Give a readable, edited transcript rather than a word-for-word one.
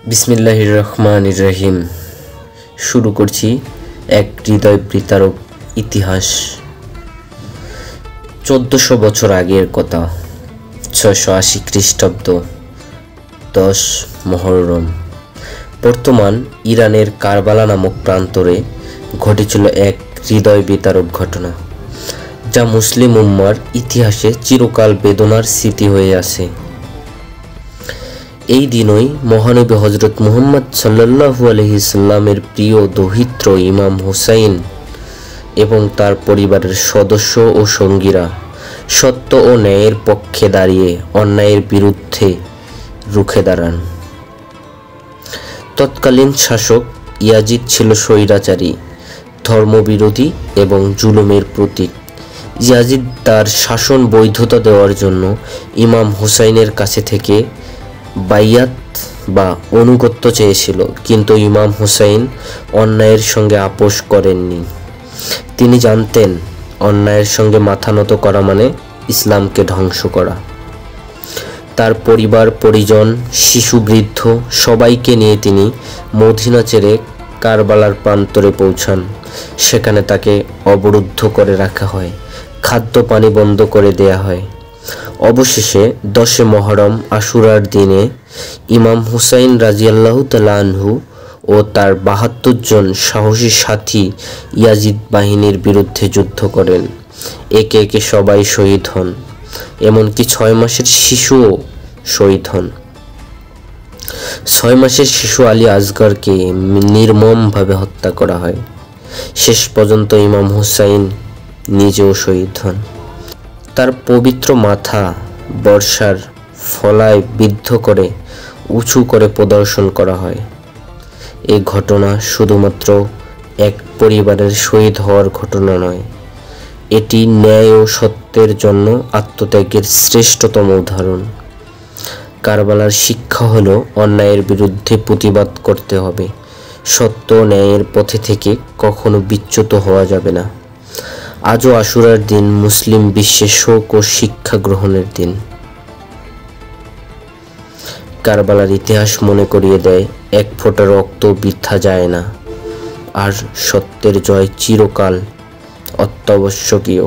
বিসমিল্লাহির রহমানির রহিম। শুরু করছি এক হৃদয় বিতারক ইতিহাস। 1400 বছর আগের কথা, 680 খ্রিস্টাব্দ, 10 মুহররম। বর্তমান ইরানের কারবালা নামক প্রান্তরে ঘটেছিল এক হৃদয় বিতারক ঘটনা, যা মুসলিম উম্মার ইতিহাসে চিরকাল বেদনার স্মৃতি হয়ে আছে। এই দিনই মহানবী হযরত মুহাম্মদ সাল্লাল্লাহু আলাইহি সাল্লামের প্রিয় দৌহিত্র ইমাম হুসাইন এবং তার পরিবারের সদস্য ও সঙ্গীরা সত্য ও ন্যায়ের পক্ষে দাঁড়িয়ে অন্যায়ের বিরুদ্ধে রুখে দাঁড়ান। তৎকালীন শাসক ইয়াজিদ ছিল স্বৈরাচারী, ধর্মবিরোধী এবং জুলুমের প্রতীক। ইয়াজিদ তার শাসন বৈধতা দেওয়ার জন্য ইমাম হুসাইনের কাছে থেকে বাইয়াত বা আনুগত্য চেয়েছিল, কিন্তু ইমাম হুসাইন অন্যায়ের সঙ্গে আপোষ করেননি। তিনি জানতেন অন্যায়ের সঙ্গে মাথা নত করা মানে ইসলামকে ধ্বংস করা। তার পরিবার পরিজন, শিশু, বৃদ্ধ সবাইকে নিয়ে তিনি মদিনা ছেড়ে কারবালার প্রান্তরে পৌঁছান। সেখানে তাকে অবরুদ্ধ করে রাখা হয়, খাদ্য পানি বন্ধ করে দেয়া হয়। অবশেষে 10 মুহররম আশুরার দিনে ইমাম হুসাইন রাদিয়াল্লাহু তাআলা আনহু ও তার 72 জন সাহসী সাথী ইয়াজিদ বাহিনীর বিরুদ্ধে যুদ্ধ করেন। একে একে সবাই শহীদ হন, এমনকি 6 মাসের শিশুও শহীদ হন। 6 মাসের শিশু আলী আসগরকে নির্মমভাবে হত্যা করা হয়। শেষ পর্যন্ত ইমাম হুসাইন নিজেও শহীদ হন। তার পবিত্র মাথা বর্ষার ফলায় বিদ্ধ করে উঁচু করে প্রদর্শন করা হয়। এই ঘটনা শুধুমাত্র এক পরিবারের শহীদ হওয়ার ঘটনা নয়, এটি ন্যায় ও সত্যের জন্য আত্মত্যাগের শ্রেষ্ঠতম উদাহরণ। কারবালার শিক্ষা হলো অন্যায়ের বিরুদ্ধে প্রতিবাদ করতে হবে, সত্য ন্যায়ের পথে থেকে কখনো বিচ্যুত হওয়া যাবে না। আজও আশুরার দিন মুসলিম বিশ্বের শোক ও শিক্ষা গ্রহণের দিন। কারবালার ইতিহাস মনে করিয়ে দেয়, এক ফোঁটা রক্ত বৃথা যায় না, আর সত্যের জয় চিরকাল অত্যাবশ্যকীয়।